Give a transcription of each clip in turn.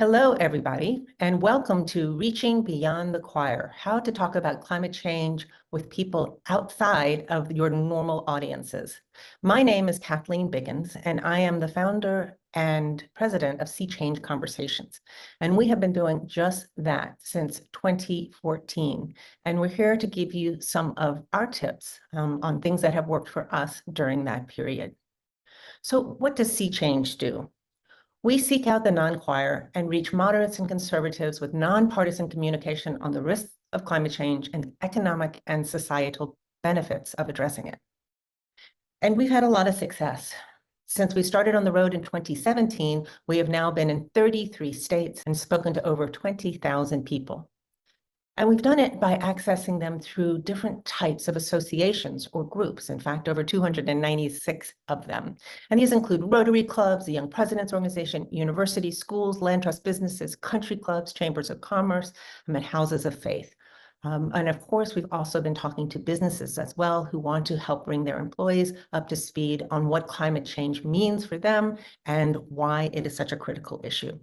Hello, everybody, and welcome to Reaching Beyond the Choir, how to talk about climate change with people outside of your normal audiences. My name is Kathleen Biggins, and I am the founder and president of Sea Change Conversations. And we have been doing just that since 2014. And we're here to give you some of our tips on things that have worked for us during that period. So what does Sea Change do? We seek out the non-choir and reach moderates and conservatives with nonpartisan communication on the risks of climate change and economic and societal benefits of addressing it. And we've had a lot of success. Since we started on the road in 2017, we have now been in 33 states and spoken to over 20,000 people. And we've done it by accessing them through different types of associations or groups, in fact, over 296 of them. And these include Rotary clubs, the Young Presidents Organization, universities, schools, land trust businesses, country clubs, chambers of commerce, and houses of faith. And of course, we've also been talking to businesses as well who want to help bring their employees up to speed on what climate change means for them and why it is such a critical issue.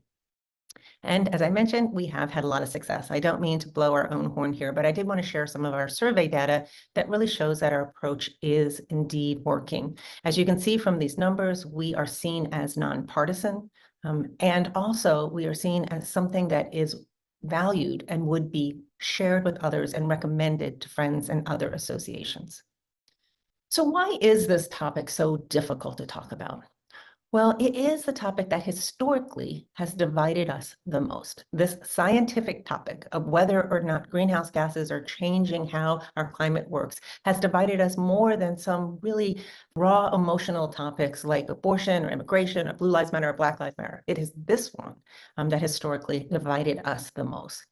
And as I mentioned, we have had a lot of success. I don't mean to blow our own horn here, but I did want to share some of our survey data that really shows that our approach is indeed working. As you can see from these numbers, we are seen as nonpartisan, and also we are seen as something that is valued and would be shared with others and recommended to friends and other associations. So why is this topic so difficult to talk about? Well, it is the topic that historically has divided us the most. This scientific topic of whether or not greenhouse gases are changing how our climate works has divided us more than some really raw emotional topics like abortion or immigration or Blue Lives Matter or Black Lives Matter. It is this one that historically divided us the most.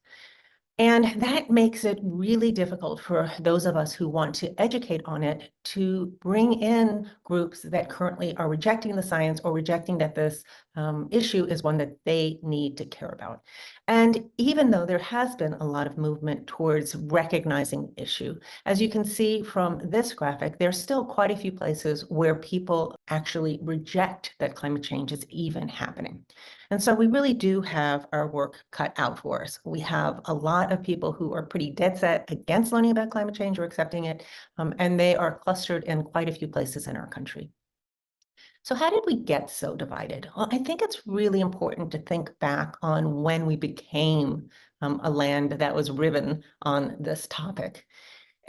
And that makes it really difficult for those of us who want to educate on it to bring in groups that currently are rejecting the science or rejecting that this issue is one that they need to care about. And even though there has been a lot of movement towards recognizing the issue, as you can see from this graphic, there's still quite a few places where people actually reject that climate change is even happening. And so we really do have our work cut out for us. We have a lot of people who are pretty dead set against learning about climate change or accepting it, and they are clustered in quite a few places in our country. So how did we get so divided? Well, I think it's really important to think back on when we became a land that was riven on this topic.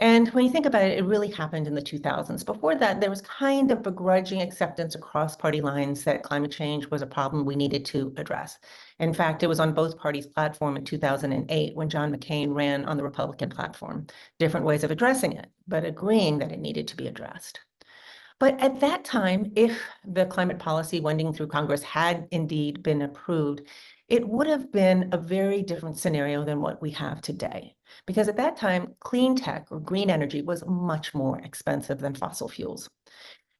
And when you think about it, it really happened in the 2000s. Before that, there was kind of begrudging acceptance across party lines that climate change was a problem we needed to address. In fact, it was on both parties' platform in 2008 when John McCain ran on the Republican platform. Different ways of addressing it, but agreeing that it needed to be addressed. But at that time, if the climate policy wending through Congress had indeed been approved, it would have been a very different scenario than what we have today. Because at that time, clean tech or green energy was much more expensive than fossil fuels.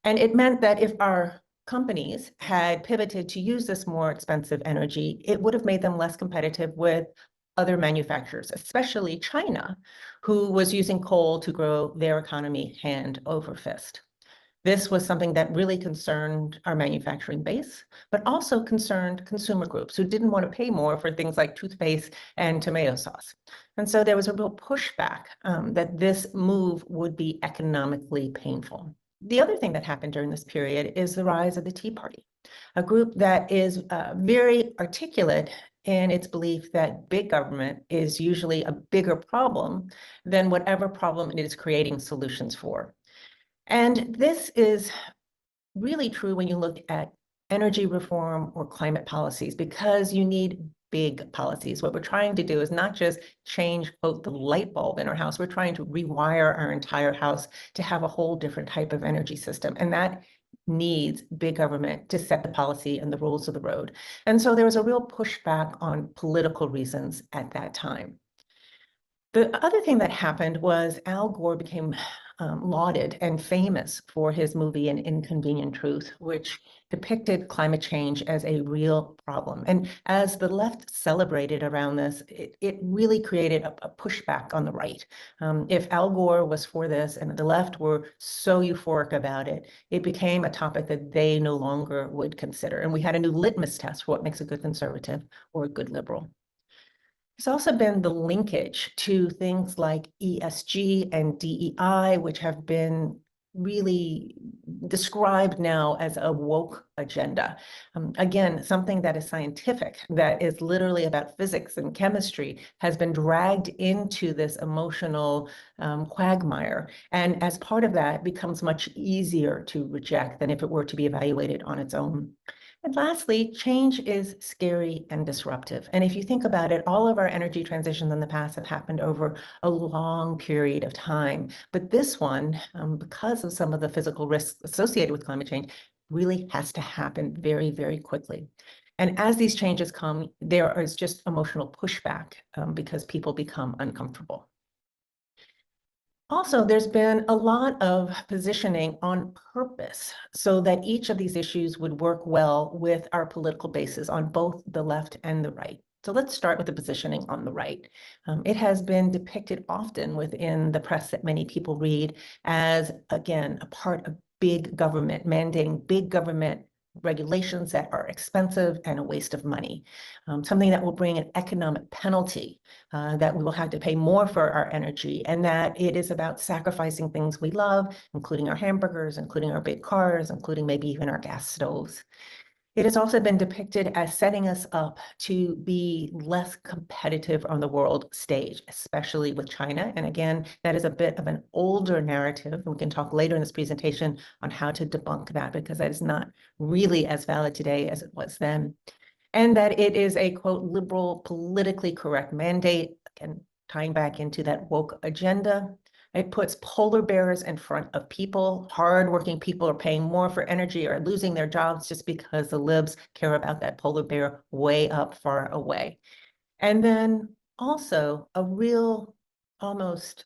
And it meant that if our companies had pivoted to use this more expensive energy, it would have made them less competitive with other manufacturers, especially China, who was using coal to grow their economy hand over fist. This was something that really concerned our manufacturing base, but also concerned consumer groups who didn't want to pay more for things like toothpaste and tomato sauce. And so there was a real pushback that this move would be economically painful. The other thing that happened during this period is the rise of the Tea Party, a group that is very articulate in its belief that big government is usually a bigger problem than whatever problem it is creating solutions for. And this is really true when you look at energy reform or climate policies, because you need big policies. What we're trying to do is not just change, quote, the light bulb in our house. We're trying to rewire our entire house to have a whole different type of energy system. And that needs big government to set the policy and the rules of the road. And so there was a real pushback on political reasons at that time. The other thing that happened was Al Gore became lauded and famous for his movie An Inconvenient Truth, which depicted climate change as a real problem. And as the left celebrated around this, it really created a pushback on the right. If Al Gore was for this and the left were so euphoric about it, it became a topic that they no longer would consider. And we had a new litmus test for what makes a good conservative or a good liberal. There's also been the linkage to things like ESG and DEI, which have been really described now as a woke agenda. Again, something that is scientific, that is literally about physics and chemistry, has been dragged into this emotional quagmire. And as part of that, becomes much easier to reject than if it were to be evaluated on its own. And lastly, change is scary and disruptive. And if you think about it, all of our energy transitions in the past have happened over a long period of time. But this one, because of some of the physical risks associated with climate change, really has to happen very, very quickly. And as these changes come, there is just emotional pushback because people become uncomfortable. Also, there's been a lot of positioning on purpose so that each of these issues would work well with our political bases on both the left and the right. So let's start with the positioning on the right. It has been depicted often within the press that many people read as, again, a part of big government, mandating big government regulations that are expensive and a waste of money, something that will bring an economic penalty, that we will have to pay more for our energy, and that it is about sacrificing things we love, including our hamburgers, including our big cars, including maybe even our gas stoves. It has also been depicted as setting us up to be less competitive on the world stage, especially with China. And again, that is a bit of an older narrative. And we can talk later in this presentation on how to debunk that, because that is not really as valid today as it was then. And that it is a, quote, liberal, politically correct mandate, again, tying back into that woke agenda. It puts polar bears in front of people. Hardworking people are paying more for energy or losing their jobs just because the libs care about that polar bear way up far away. And then also a real, almost,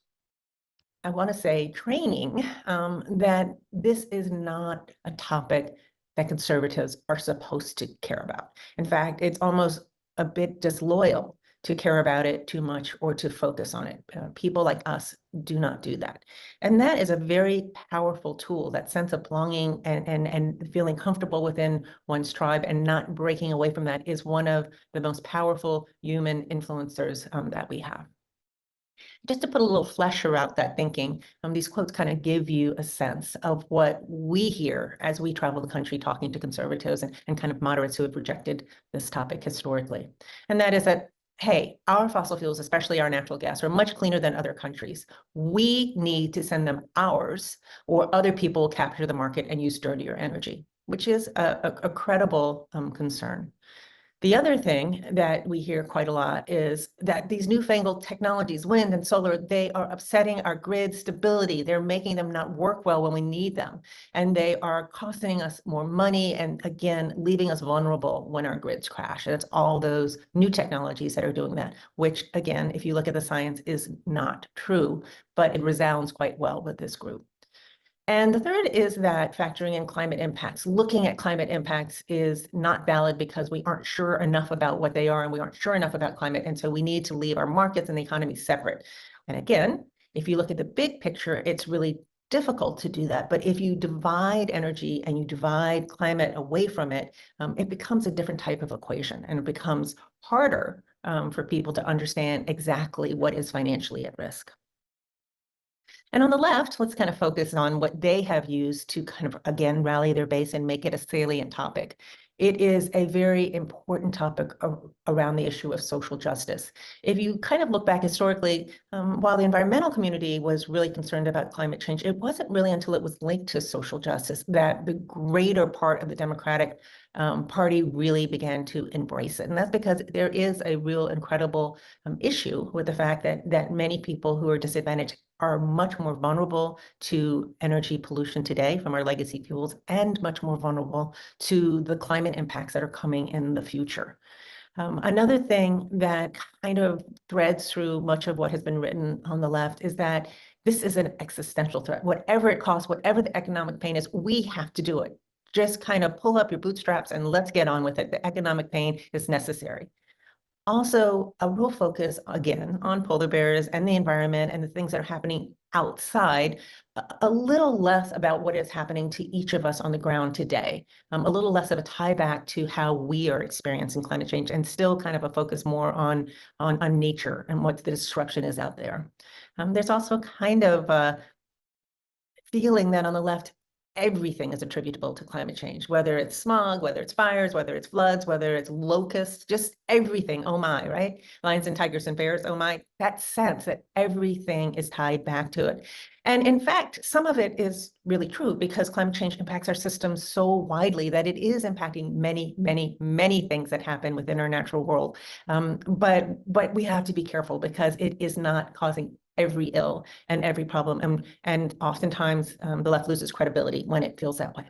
I want to say, training that this is not a topic that conservatives are supposed to care about. In fact, it's almost a bit disloyal to care about it too much or to focus on it. People like us do not do that. And that is a very powerful tool. That sense of belonging and feeling comfortable within one's tribe and not breaking away from that is one of the most powerful human influencers that we have. Just to put a little flesh around that thinking, these quotes kind of give you a sense of what we hear as we travel the country talking to conservatives and kind of moderates who have rejected this topic historically. And that is that, hey, our fossil fuels, especially our natural gas, are much cleaner than other countries. We need to send them ours, or other people will capture the market and use dirtier energy, which is a credible concern. The other thing that we hear quite a lot is that these newfangled technologies, wind and solar, they are upsetting our grid stability. They're making them not work well when we need them. And they are costing us more money and, again, leaving us vulnerable when our grids crash. And it's all those new technologies that are doing that, which, again, if you look at the science, is not true, but it resounds quite well with this group. And the third is that factoring in climate impacts, looking at climate impacts is not valid because we aren't sure enough about what they are and we aren't sure enough about climate. And so we need to leave our markets and the economy separate. And again, if you look at the big picture, it's really difficult to do that. But if you divide energy and you divide climate away from it, it becomes a different type of equation, and it becomes harder for people to understand exactly what is financially at risk. And on the left, let's kind of focus on what they have used to kind of, again, rally their base and make it a salient topic. It is a very important topic around the issue of social justice. If you kind of look back historically, while the environmental community was really concerned about climate change, it wasn't really until it was linked to social justice that the greater part of the Democratic Party really began to embrace it. And that's because there is a real incredible issue with the fact that many people who are disadvantaged are much more vulnerable to energy pollution today from our legacy fuels, and much more vulnerable to the climate impacts that are coming in the future. Another thing that kind of threads through much of what has been written on the left is that this is an existential threat. Whatever it costs, whatever the economic pain is, we have to do it. Just kind of pull up your bootstraps and let's get on with it. The economic pain is necessary. Also, a real focus, again, on polar bears and the environment and the things that are happening outside, a little less about what is happening to each of us on the ground today, a little less of a tie back to how we are experiencing climate change, and still kind of a focus more on nature and what the disruption is out there. There's also kind of a feeling that on the left, everything is attributable to climate change, whether it's smog, whether it's fires, whether it's floods, whether it's locusts, just everything. Oh my, right? Lions and tigers and bears. Oh my, that sense that everything is tied back to it. And in fact, some of it is really true because climate change impacts our systems so widely that it is impacting many, many, many things that happen within our natural world. But we have to be careful because it is not causing every ill and every problem. And oftentimes the left loses credibility when it feels that way.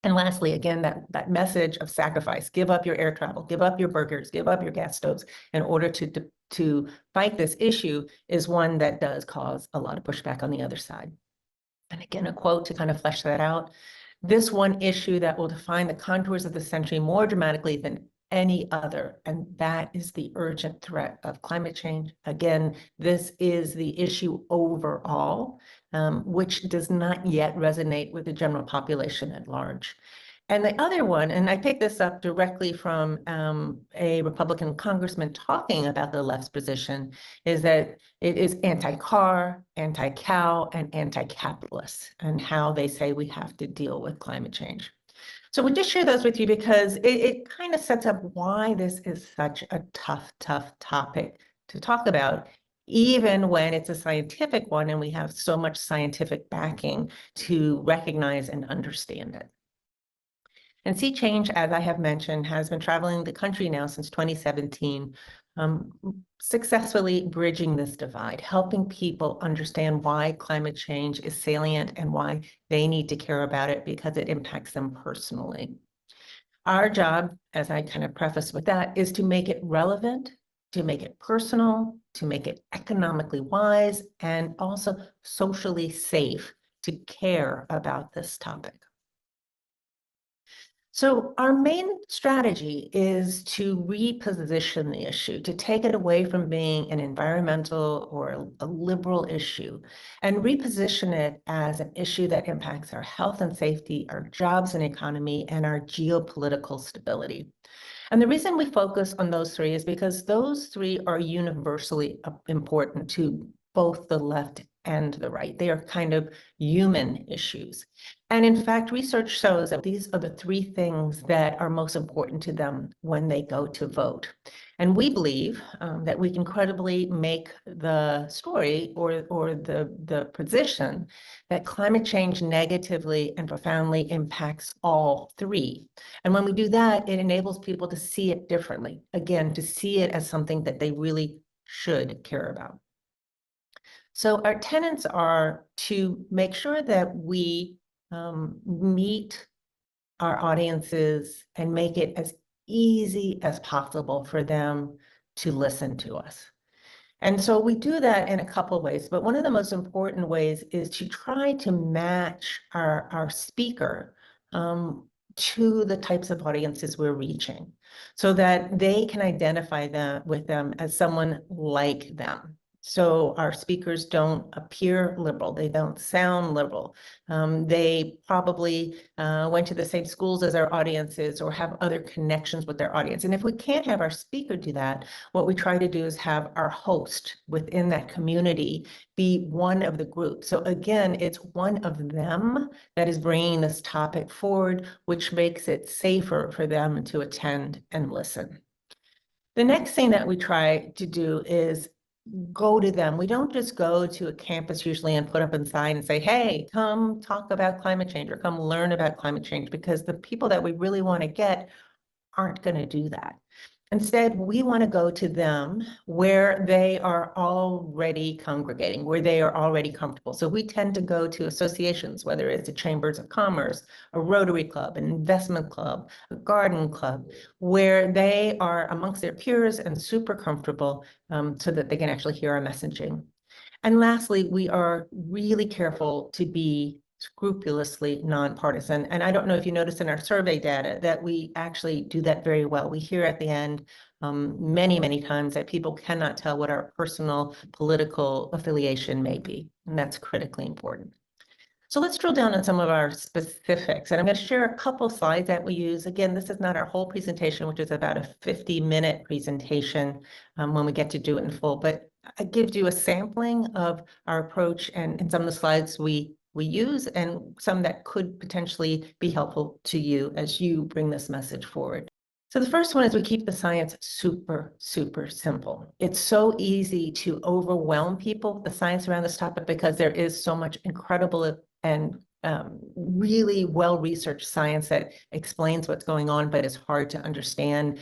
And lastly, again, that message of sacrifice, give up your air travel, give up your burgers, give up your gas stoves in order to fight this issue is one that does cause a lot of pushback on the other side. And again, a quote to kind of flesh that out. This one issue that will define the contours of the century more dramatically than any other, and that is the urgent threat of climate change. Again, this is the issue overall, which does not yet resonate with the general population at large. And the other one, and I picked this up directly from a Republican congressman talking about the left's position, is that it is anti-car, anti-cow, and anti-capitalist, and how they say we have to deal with climate change. So we'll just share those with you because it kind of sets up why this is such a tough topic to talk about, even when it's a scientific one and we have so much scientific backing to recognize and understand it. And Sea Change, as I have mentioned, has been traveling the country now since 2017, successfully bridging this divide, helping people understand why climate change is salient and why they need to care about it because it impacts them personally. Our job, as I kind of preface with that, is to make it relevant, to make it personal, to make it economically wise, and also socially safe to care about this topic. So our main strategy is to reposition the issue, to take it away from being an environmental or a liberal issue and reposition it as an issue that impacts our health and safety, our jobs and economy, and our geopolitical stability. And the reason we focus on those three is because those three are universally important to both the left and the right. They are kind of human issues. And in fact, research shows that these are the three things that are most important to them when they go to vote. And we believe that we can credibly make the story or the position that climate change negatively and profoundly impacts all three. And when we do that, it enables people to see it differently. Again, to see it as something that they really should care about. So our tenets are to make sure that we meet our audiences and make it as easy as possible for them to listen to us. And so we do that in a couple of ways, but one of the most important ways is to try to match our speaker to the types of audiences we're reaching so that they can identify with them as someone like them. So our speakers don't appear liberal. They don't sound liberal. They probably went to the same schools as our audiences or have other connections with their audience. And if we can't have our speaker do that, what we try to do is have our host within that community be one of the groups. So again, it's one of them that is bringing this topic forward, which makes it safer for them to attend and listen. The next thing that we try to do is go to them. We don't just go to a campus usually and put up a sign and say, hey, come talk about climate change or come learn about climate change, because the people that we really want to get aren't going to do that. Instead, we want to go to them where they are already congregating, where they are already comfortable. So we tend to go to associations, whether it's a chambers of commerce, a Rotary Club, an investment club, a garden club, where they are amongst their peers and super comfortable so that they can actually hear our messaging. And lastly, we are really careful to be scrupulously nonpartisan. And I don't know if you noticed in our survey data that we actually do that very well. We hear at the end many, many times that people cannot tell what our personal political affiliation may be. And that's critically important. So let's drill down on some of our specifics. And I'm going to share a couple slides that we use. Again, this is not our whole presentation, which is about a 50-minute presentation when we get to do it in full, but it gives you a sampling of our approach and some of the slides we use and some that could potentially be helpful to you as you bring this message forward. So the first one is we keep the science super, super simple. It's so easy to overwhelm people with the science around this topic because there is so much incredible and really well-researched science that explains what's going on, but it's hard to understand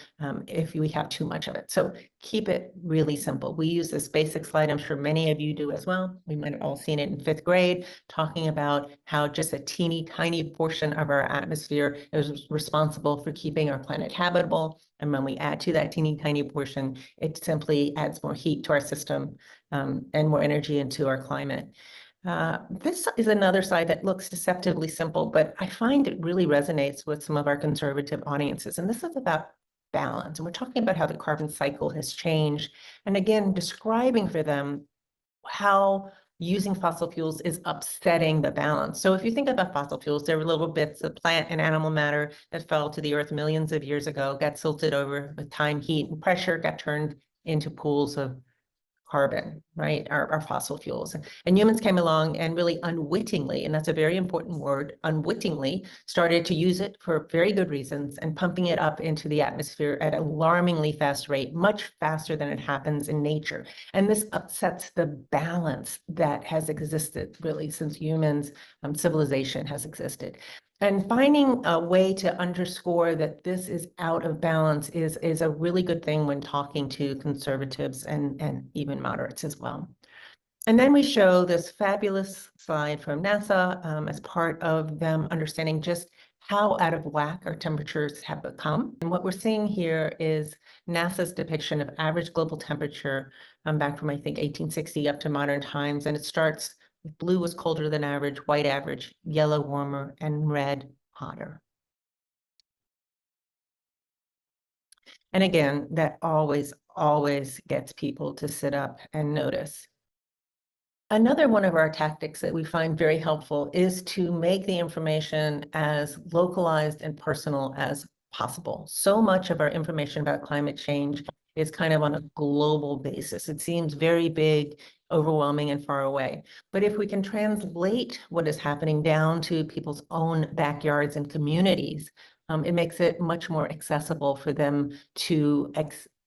if we have too much of it. So keep it really simple. We use this basic slide. I'm sure many of you do as well. We might have all seen it in 5th grade, talking about how just a teeny tiny portion of our atmosphere is responsible for keeping our planet habitable. And when we add to that teeny tiny portion, it simply adds more heat to our system and more energy into our climate. This is another slide that looks deceptively simple, but I find it really resonates with some of our conservative audiences. And this is about balance. And we're talking about how the carbon cycle has changed. And again, describing for them how using fossil fuels is upsetting the balance. So if you think about fossil fuels, there were little bits of plant and animal matter that fell to the earth millions of years ago, got silted over with time, heat, and pressure, got turned into pools of carbon, right? Our fossil fuels. And humans came along and really unwittingly, and that's a very important word, unwittingly started to use it for very good reasons and pumping it up into the atmosphere at an alarmingly fast rate, much faster than it happens in nature. And this upsets the balance that has existed really since humans, civilization has existed. And finding a way to underscore that this is out of balance is a really good thing when talking to conservatives and even moderates as well. And then we show this fabulous slide from NASA as part of them understanding just how out of whack our temperatures have become. And what we're seeing here is NASA's depiction of average global temperature back from, I think, 1860 up to modern times. And it starts blue was colder than average, white average, yellow warmer, and red hotter. And again, that always, always gets people to sit up and notice. Another one of our tactics that we find very helpful is to make the information as localized and personal as possible. So much of our information about climate change is kind of on a global basis. It seems very big, overwhelming, and far away. But if we can translate what is happening down to people's own backyards and communities, it makes it much more accessible for them to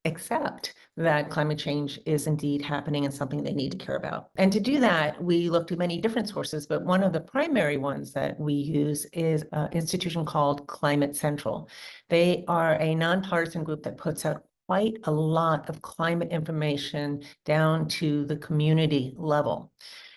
accept that climate change is indeed happening and something they need to care about. And to do that, we look to many different sources, but one of the primary ones that we use is an institution called Climate Central. They are a nonpartisan group that puts out quite a lot of climate information down to the community level.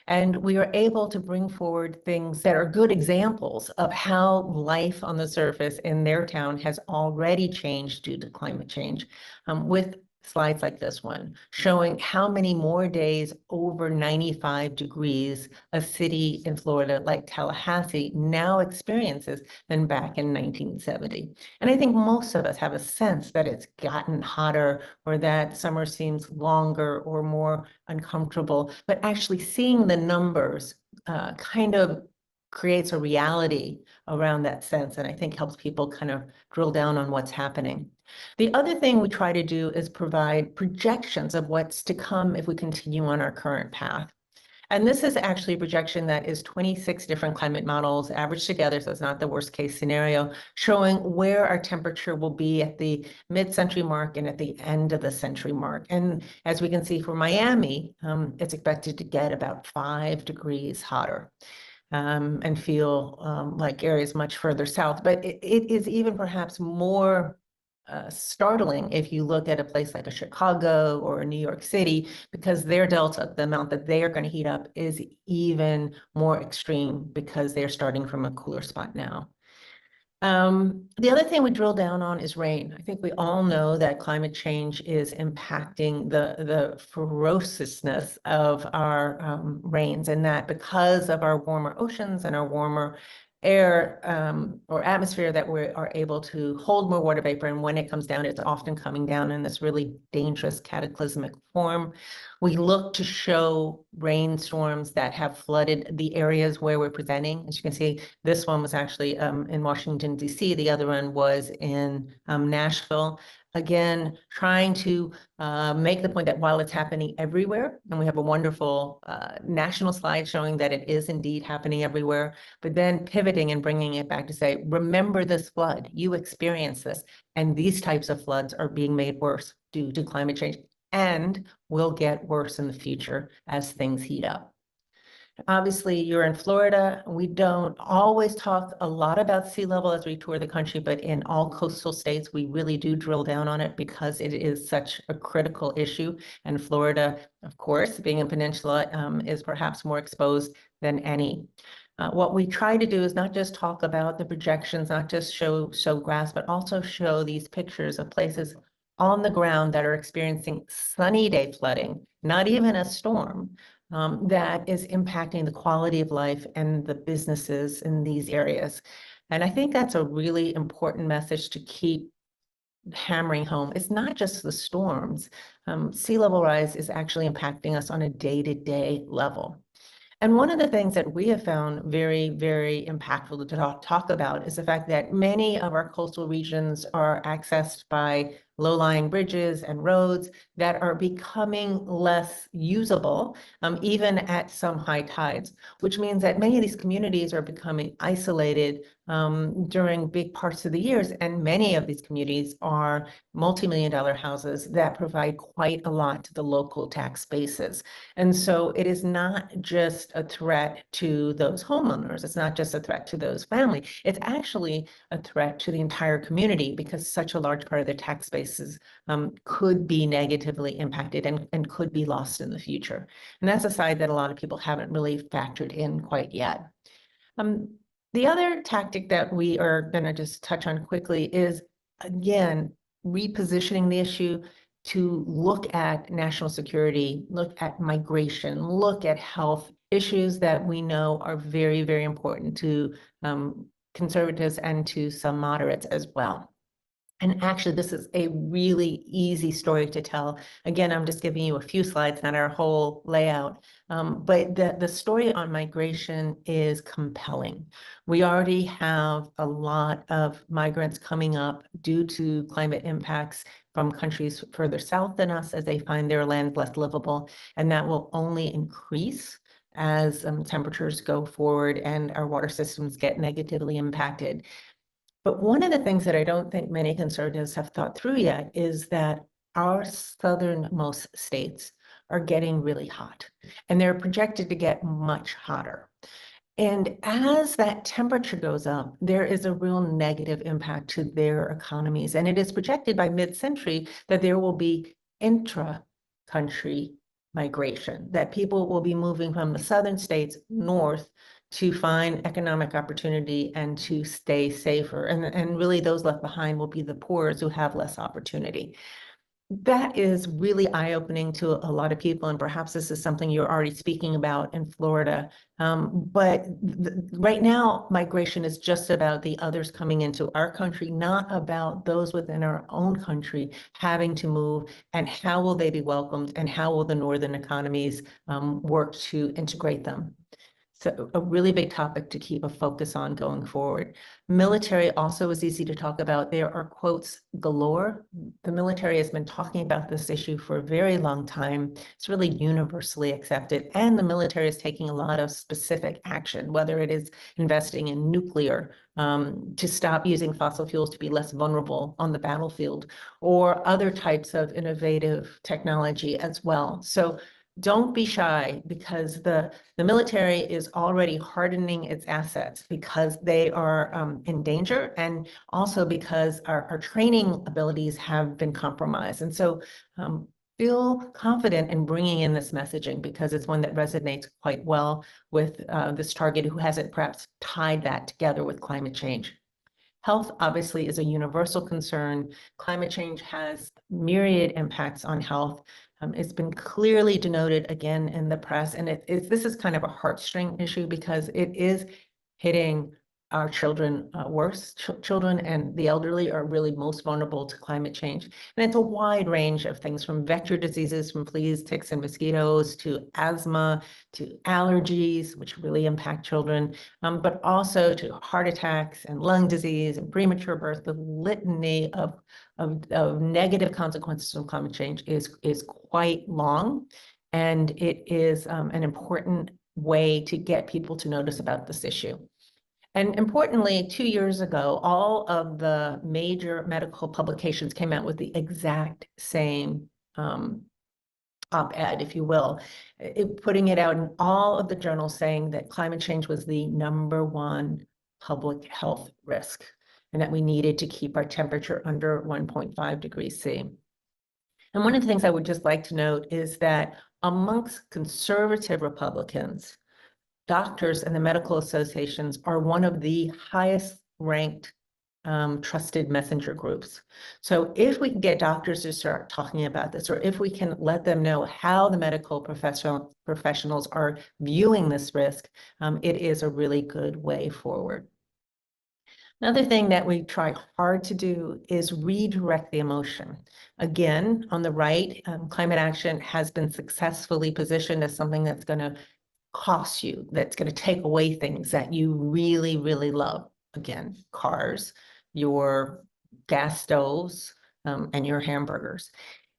And we are able to bring forward things that are good examples of how life on the surface in their town has already changed due to climate change, with slides like this one, showing how many more days over 95 degrees a city in Florida like Tallahassee now experiences than back in 1970. And I think most of us have a sense that it's gotten hotter or that summer seems longer or more uncomfortable, but actually seeing the numbers kind of creates a reality around that sense, and I think helps people kind of drill down on what's happening. The other thing we try to do is provide projections of what's to come if we continue on our current path. And this is actually a projection that is 26 different climate models averaged together, so it's not the worst case scenario, showing where our temperature will be at the mid-century mark and at the end of the century mark. And as we can see for Miami, it's expected to get about 5 degrees hotter. And feel like areas much further south. But it is even perhaps more startling if you look at a place like a Chicago or a New York City, because their delta, the amount that they are going to heat up, is even more extreme because they're starting from a cooler spot now. The other thing we drill down on is rain. I think we all know that climate change is impacting the ferociousness of our rains, and that because of our warmer oceans and our warmer air or atmosphere, that we are able to hold more water vapor, and when it comes down, it's often coming down in this really dangerous cataclysmic form. We look to show rainstorms that have flooded the areas where we're presenting. As you can see, this one was actually in Washington, D.C. The other one was in Nashville. Again, trying to make the point that while it's happening everywhere, and we have a wonderful national slide showing that it is indeed happening everywhere, but then pivoting and bringing it back to say, remember this flood, you experienced this, and these types of floods are being made worse due to climate change and will get worse in the future as things heat up. Obviously, you're in Florida. We don't always talk a lot about sea level as we tour the country, but in all coastal states, we really do drill down on it because it is such a critical issue. And Florida, of course, being a peninsula, is perhaps more exposed than any. What we try to do is not just talk about the projections, not just show graphs, but also show these pictures of places on the ground that are experiencing sunny day flooding, not even a storm, that is impacting the quality of life and the businesses in these areas. And I think that's a really important message to keep hammering home. It's not just the storms. Sea level rise is actually impacting us on a day-to-day level. And one of the things that we have found very, very impactful to talk about is the fact that many of our coastal regions are accessed by low-lying bridges and roads that are becoming less usable, even at some high tides, which means that many of these communities are becoming isolated during big parts of the years. And many of these communities are multi-million-dollar houses that provide quite a lot to the local tax bases. And so it is not just a threat to those homeowners. It's not just a threat to those families. It's actually a threat to the entire community because such a large part of their tax bases could be negatively impacted and could be lost in the future. And that's a side that a lot of people haven't really factored in quite yet. The other tactic that we are going to just touch on quickly is, again, repositioning the issue to look at national security, look at migration, look at health issues that we know are very, very important to conservatives and to some moderates as well. And actually, this is a really easy story to tell. Again, I'm just giving you a few slides, not our whole layout. But the story on migration is compelling. We already have a lot of migrants coming up due to climate impacts from countries further south than us as they find their land less livable. And that will only increase as temperatures go forward and our water systems get negatively impacted. But one of the things that I don't think many conservatives have thought through yet is that our southernmost states are getting really hot, and they're projected to get much hotter. And as that temperature goes up, there is a real negative impact to their economies. And it is projected by mid-century that there will be intra-country migration, that people will be moving from the southern states north to find economic opportunity and to stay safer. And really those left behind will be the poor who have less opportunity. That is really eye-opening to a lot of people, and perhaps this is something you're already speaking about in Florida. But right now, migration is just about the others coming into our country, not about those within our own country having to move, and how will they be welcomed, and how will the northern economies work to integrate them. So a really big topic to keep a focus on going forward. Military also is easy to talk about. There are quotes galore. The military has been talking about this issue for a very long time. It's really universally accepted. And the military is taking a lot of specific action, whether it is investing in nuclear to stop using fossil fuels to be less vulnerable on the battlefield, or other types of innovative technology as well. So Don't be shy, because the military is already hardening its assets because they are in danger, and also because our training abilities have been compromised. And so feel confident in bringing in this messaging, because it's one that resonates quite well with this target who hasn't perhaps tied that together with climate change. Health obviously is a universal concern. Climate change has myriad impacts on health. It's been clearly denoted again in the press, and this is kind of a heartstring issue, because it is hitting our children worse. Children and the elderly are really most vulnerable to climate change. And it's a wide range of things, from vector diseases, from fleas, ticks, and mosquitoes, to asthma, to allergies, which really impact children, but also to heart attacks and lung disease and premature birth. The litany of negative consequences from climate change is quite long, and it is an important way to get people to notice about this issue. And importantly, 2 years ago, all of the major medical publications came out with the exact same op-ed, if you will, putting it out in all of the journals, saying that climate change was the #1 public health risk, and that we needed to keep our temperature under 1.5 degrees C. And one of the things I would just like to note is that amongst conservative Republicans, doctors and the medical associations are one of the highest ranked trusted messenger groups. So if we can get doctors to start talking about this, or if we can let them know how the medical professionals are viewing this risk, it is a really good way forward. Another thing that we try hard to do is redirect the emotion. Again, on the right, climate action has been successfully positioned as something that's going to cost you, that's going to take away things that you really, really love. Again, cars, your gas stoves, and your hamburgers.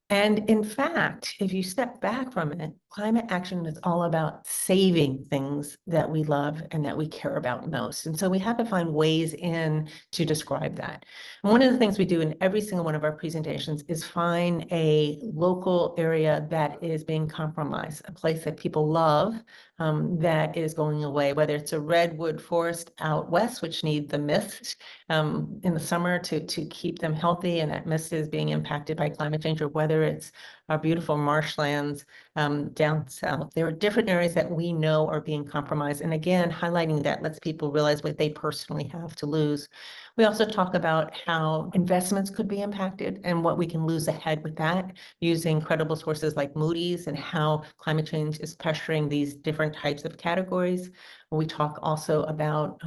And in fact, if you step back from it, climate action is all about saving things that we love and that we care about most. And so we have to find ways in to describe that. And one of the things we do in every single one of our presentations is find a local area that is being compromised, a place that people love, that is going away, whether it's a redwood forest out west, which need the mist in the summer to keep them healthy, and that mist is being impacted by climate change, or whether it's our beautiful marshlands down south. There are different areas that we know are being compromised. And again, highlighting that lets people realize what they personally have to lose. We also talk about how investments could be impacted and what we can lose ahead with that, using credible sources like Moody's, and how climate change is pressuring these different types of categories. We talk also about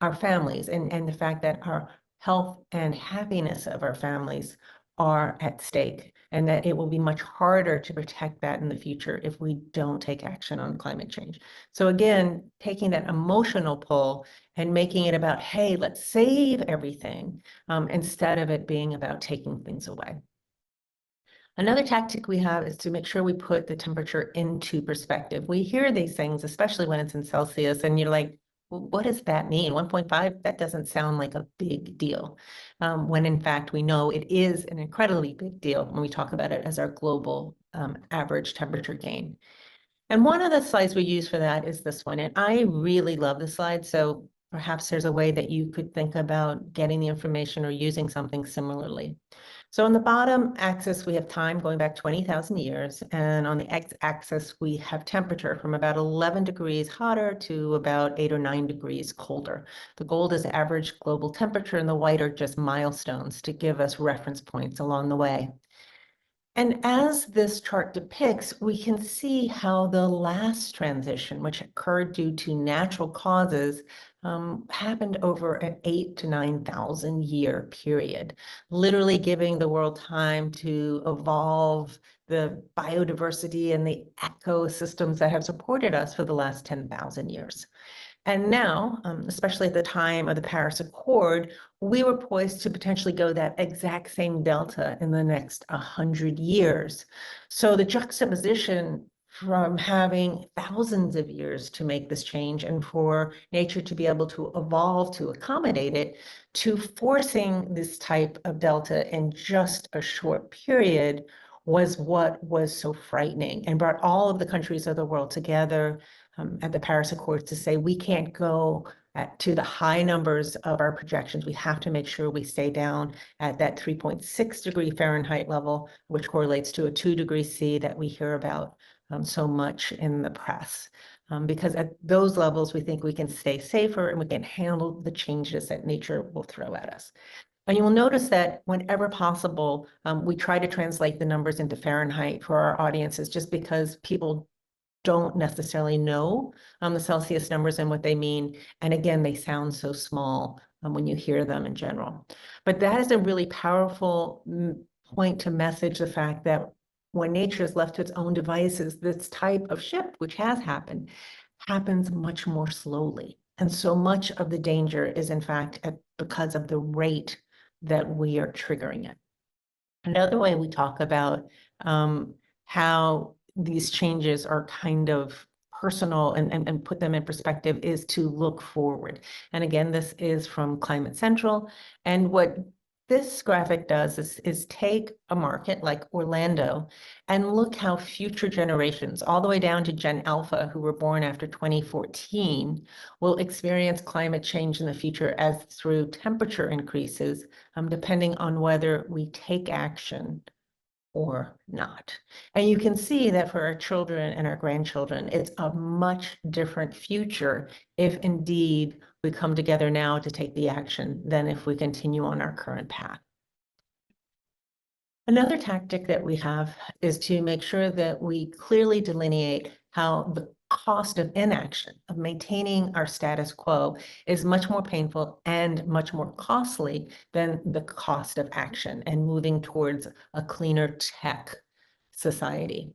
our families, and the fact that our health and happiness of our families are at stake, and that it will be much harder to protect that in the future if we don't take action on climate change. So again, taking that emotional pull and making it about, hey, let's save everything, instead of it being about taking things away. Another tactic we have is to make sure we put the temperature into perspective. We hear these things, especially when it's in Celsius, and you're like, well, what does that mean? 1.5? That doesn't sound like a big deal. When in fact, we know it is an incredibly big deal when we talk about it as our global average temperature gain. And one of the slides we use for that is this one. And I really love this slide. So perhaps there's a way that you could think about getting the information or using something similarly. So on the bottom axis, we have time going back 20,000 years. And on the x-axis, we have temperature from about 11 degrees hotter to about 8 or 9 degrees colder. The gold is average global temperature, and the white are just milestones to give us reference points along the way. And as this chart depicts, we can see how the last transition, which occurred due to natural causes, happened over an 8,000 to 9,000 year period, literally giving the world time to evolve the biodiversity and the ecosystems that have supported us for the last 10,000 years. And now, especially at the time of the Paris Accord, we were poised to potentially go that exact same delta in the next 100 years. So the juxtaposition from having thousands of years to make this change, and for nature to be able to evolve to accommodate it, to forcing this type of delta in just a short period, was what was so frightening and brought all of the countries of the world together at the Paris Accords to say we can't go to the high numbers of our projections. We have to make sure we stay down at that 3.6 degree Fahrenheit level, which correlates to a 2 degree C that we hear about so much in the press. Because at those levels, we think we can stay safer and we can handle the changes that nature will throw at us. And you will notice that whenever possible, we try to translate the numbers into Fahrenheit for our audiences, just because people don't necessarily know the Celsius numbers and what they mean. And again, they sound so small when you hear them in general. But that is a really powerful point to message the fact that when nature is left to its own devices, this type of shift, which has happened, happens much more slowly. And so much of the danger is, in fact, because of the rate that we are triggering it. Another way we talk about how these changes are kind of personal and put them in perspective is to look forward. And again, this is from Climate Central. And what this graphic does is take a market like Orlando and look how future generations, all the way down to Gen Alpha, who were born after 2014, will experience climate change in the future as through temperature increases, depending on whether we take action or not. And you can see that for our children and our grandchildren, it's a much different future if indeed we come together now to take the action than if we continue on our current path. Another tactic that we have is to make sure that we clearly delineate how the cost of inaction, of maintaining our status quo, is much more painful and much more costly than the cost of action and moving towards a cleaner tech society.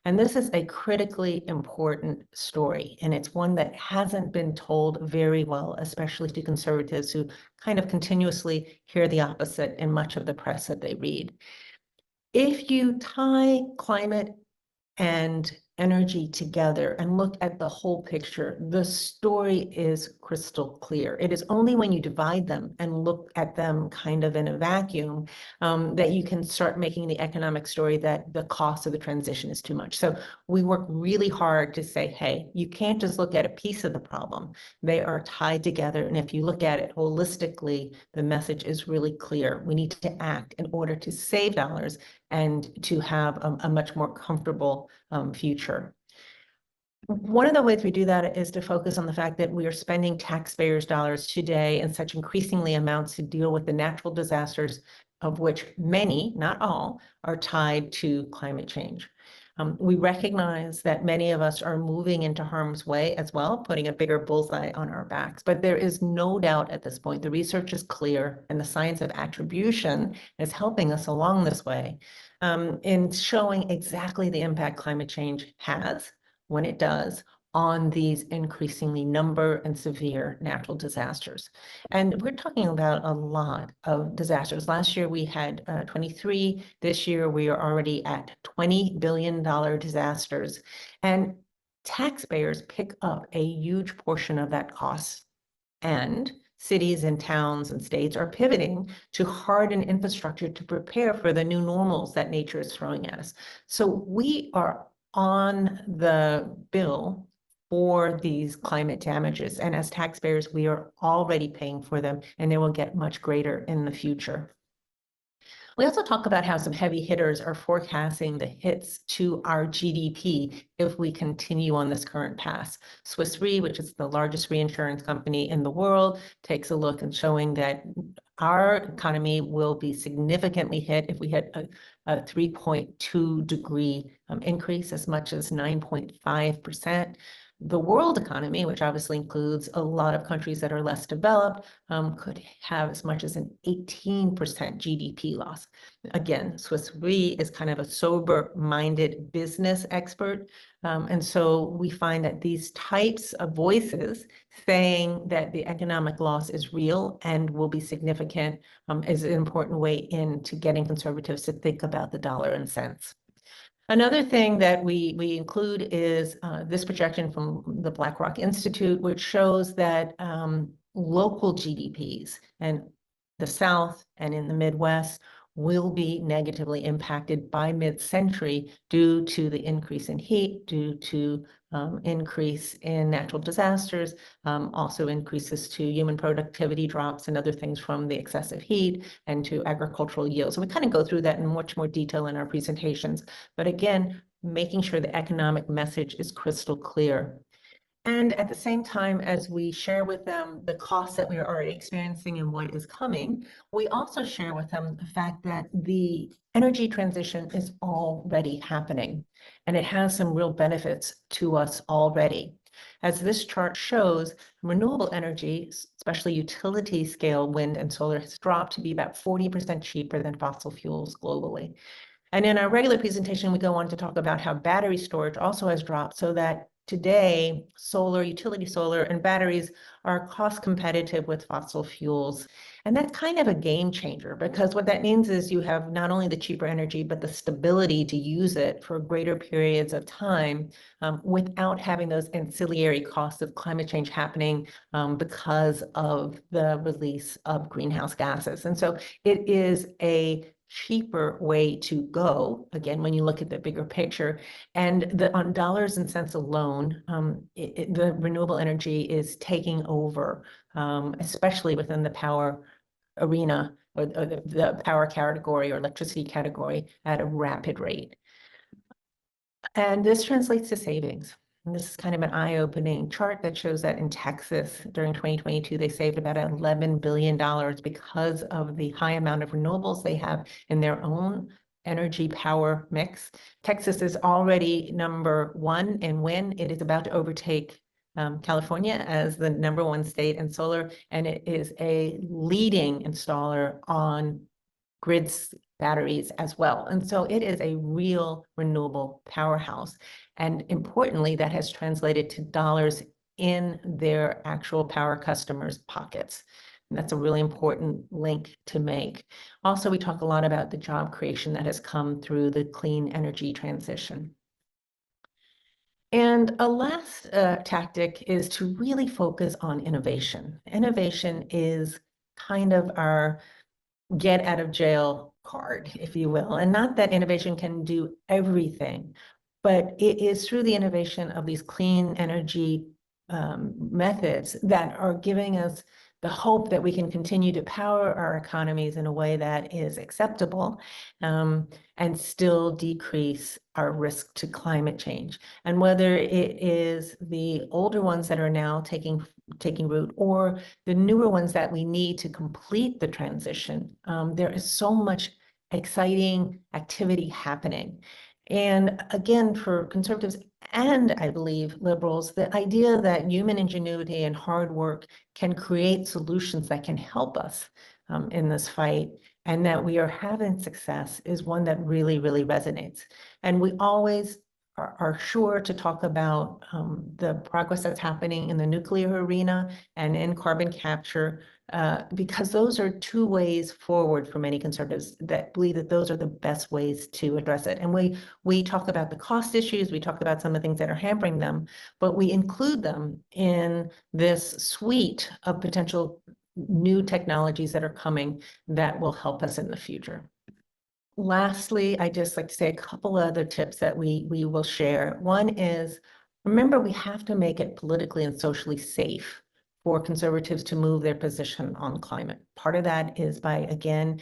And this is a critically important story, and it's one that hasn't been told very well, especially to conservatives who kind of continuously hear the opposite in much of the press that they read. If you tie climate and energy together and look at the whole picture, the story is crystal clear. It is only when you divide them and look at them kind of in a vacuum that you can start making the economic story that the cost of the transition is too much. So we work really hard to say, hey, you can't just look at a piece of the problem. They are tied together. And if you look at it holistically, the message is really clear. We need to act in order to save dollars and to have a much more comfortable future. One of the ways we do that is to focus on the fact that we are spending taxpayers' dollars today in such increasingly amounts to deal with the natural disasters, of which many, not all, are tied to climate change. We recognize that many of us are moving into harm's way as well, putting a bigger bullseye on our backs. But there is no doubt at this point, the research is clear and the science of attribution is helping us along this way in showing exactly the impact climate change has, when it does, on these increasingly number and severe natural disasters. And we're talking about a lot of disasters. Last year we had 23. This year we are already at $20 billion disasters. And taxpayers pick up a huge portion of that cost. And cities and towns and states are pivoting to harden infrastructure to prepare for the new normals that nature is throwing at us. So we are on the bill for these climate damages. And as taxpayers, we are already paying for them, and they will get much greater in the future. We also talk about how some heavy hitters are forecasting the hits to our GDP if we continue on this current path. Swiss Re, which is the largest reinsurance company in the world, takes a look and showing that our economy will be significantly hit if we hit a 3.2 degree increase, as much as 9.5%. The world economy, which obviously includes a lot of countries that are less developed, could have as much as an 18% GDP loss. Again, Swiss Re is kind of a sober-minded business expert. And so we find that these types of voices saying that the economic loss is real and will be significant is an important way into getting conservatives to think about the dollar and cents. Another thing that we include is this projection from the BlackRock Institute, which shows that local GDPs in the South and in the Midwest will be negatively impacted by mid-century due to the increase in heat, due to increase in natural disasters, also increases to human productivity drops and other things from the excessive heat and to agricultural yield. So we kind of go through that in much more detail in our presentations. But again, making sure the economic message is crystal clear. And at the same time, as we share with them the costs that we are already experiencing and what is coming, we also share with them the fact that the energy transition is already happening, and it has some real benefits to us already. As this chart shows, renewable energy, especially utility scale wind and solar, has dropped to be about 40% cheaper than fossil fuels globally. And in our regular presentation, we go on to talk about how battery storage also has dropped, so that today, solar, utility solar, and batteries are cost competitive with fossil fuels. And that's kind of a game changer, because what that means is you have not only the cheaper energy, but the stability to use it for greater periods of time without having those ancillary costs of climate change happening because of the release of greenhouse gases. And so it is a cheaper way to go, again, when you look at the bigger picture. And on dollars and cents alone, the renewable energy is taking over, especially within the power arena or the power category or electricity category at a rapid rate. And this translates to savings. And this is kind of an eye-opening chart that shows that in Texas during 2022, they saved about $11 billion because of the high amount of renewables they have in their own energy power mix. Texas is already #1 in wind. It is about to overtake California as the #1 state in solar, and it is a leading installer on grids batteries as well. And so it is a real renewable powerhouse. And importantly, that has translated to dollars in their actual power customers' pockets. And that's a really important link to make. Also, we talk a lot about the job creation that has come through the clean energy transition. And a last tactic is to really focus on innovation. Innovation is kind of our get out of jail card, if you will. And not that innovation can do everything, but it is through the innovation of these clean energy methods that are giving us the hope that we can continue to power our economies in a way that is acceptable and still decrease our risk to climate change. And whether it is the older ones that are now taking root or the newer ones that we need to complete the transition, there is so much exciting activity happening. And again, for conservatives and I believe liberals, the idea that human ingenuity and hard work can create solutions that can help us in this fight, and that we are having success, is one that really, really resonates. And we always are sure to talk about the progress that's happening in the nuclear arena and in carbon capture, because those are two ways forward for many conservatives that believe that those are the best ways to address it. And we talk about the cost issues, we talk about some of the things that are hampering them, but we include them in this suite of potential new technologies that are coming that will help us in the future. Lastly, I just like to say a couple other tips that we will share. One is, remember, we have to make it politically and socially safe for conservatives to move their position on climate. Part of that is by, again,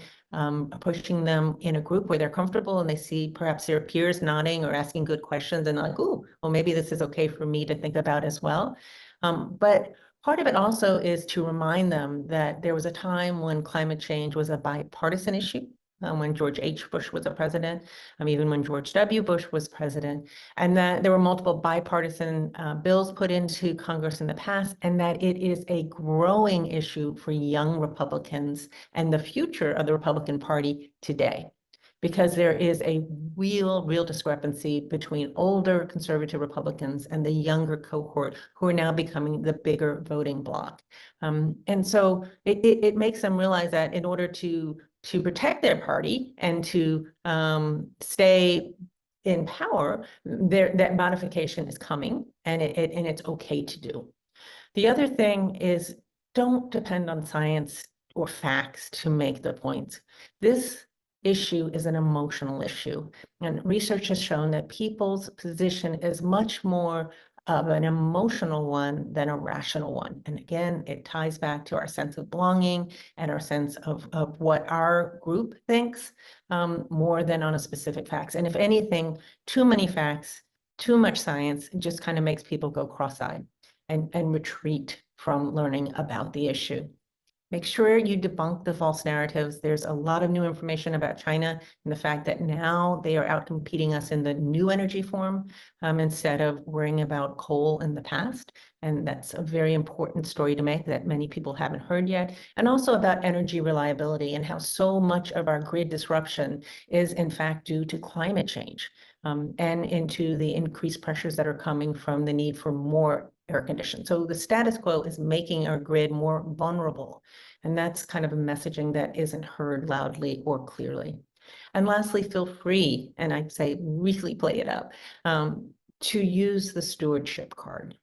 pushing them in a group where they're comfortable and they see perhaps their peers nodding or asking good questions and like, oh, well, maybe this is okay for me to think about as well. But part of it also is to remind them that there was a time when climate change was a bipartisan issue. When George H. Bush was a president, even when George W. Bush was president, and that there were multiple bipartisan bills put into Congress in the past, and that it is a growing issue for young Republicans and the future of the Republican Party today, because there is a real discrepancy between older conservative Republicans and the younger cohort who are now becoming the bigger voting bloc. And so it makes them realize that in order to protect their party and to stay in power, that modification is coming, and it's okay to do. The other thing is, don't depend on science or facts to make the points. This issue is an emotional issue. And research has shown that people's position is much more of an emotional one than a rational one. And again, it ties back to our sense of belonging and our sense of what our group thinks, more than on a specific facts. And if anything, too many facts, too much science, just kind of makes people go cross-eyed and retreat from learning about the issue. Make sure you debunk the false narratives. There's a lot of new information about China and the fact that now they are out competing us in the new energy form, instead of worrying about coal in the past. And that's a very important story to make that many people haven't heard yet. And also about energy reliability and how so much of our grid disruption is in fact due to climate change, and into the increased pressures that are coming from the need for more air conditioning. So the status quo is making our grid more vulnerable. And that's kind of a messaging that isn't heard loudly or clearly. And lastly, feel free, and I'd say really play it up, to use the stewardship card.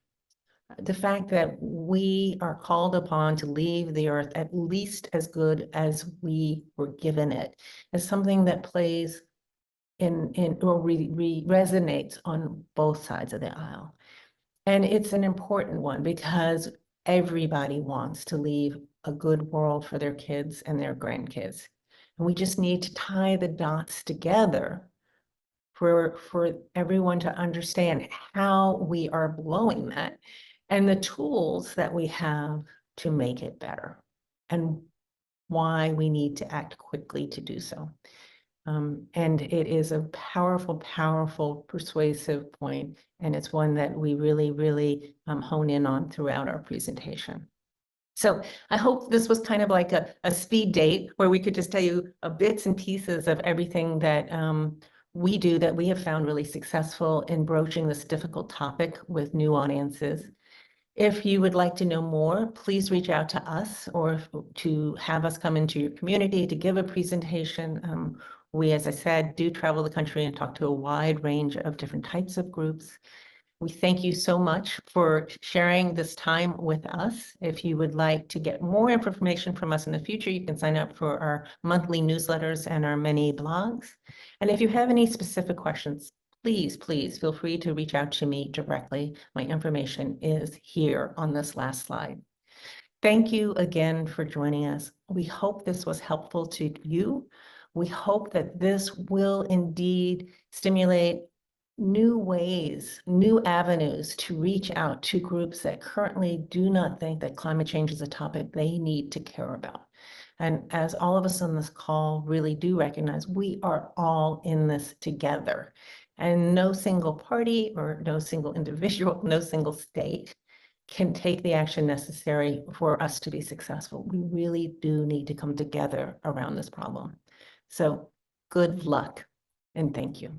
The fact that we are called upon to leave the earth at least as good as we were given it is something that plays in or resonates on both sides of the aisle. And it's an important one because everybody wants to leave a good world for their kids and their grandkids. And we just need to tie the dots together for everyone to understand how we are blowing that and the tools that we have to make it better and why we need to act quickly to do so. And it is a powerful, powerful, persuasive point, and it's one that we really, really hone in on throughout our presentation. So I hope this was kind of like a speed date where we could just tell you bits and pieces of everything that we do that we have found really successful in broaching this difficult topic with new audiences. If you would like to know more, please reach out to us or to have us come into your community to give a presentation. We, as I said, do travel the country and talk to a wide range of different types of groups. We thank you so much for sharing this time with us. If you would like to get more information from us in the future, you can sign up for our monthly newsletters and our many blogs. And if you have any specific questions, please feel free to reach out to me directly. My information is here on this last slide. Thank you again for joining us. We hope this was helpful to you. We hope that this will indeed stimulate new ways, new avenues to reach out to groups that currently do not think that climate change is a topic they need to care about. And as all of us on this call really do recognize, we are all in this together. And no single party or no single individual, no single state can take the action necessary for us to be successful. We really do need to come together around this problem. So good luck and thank you.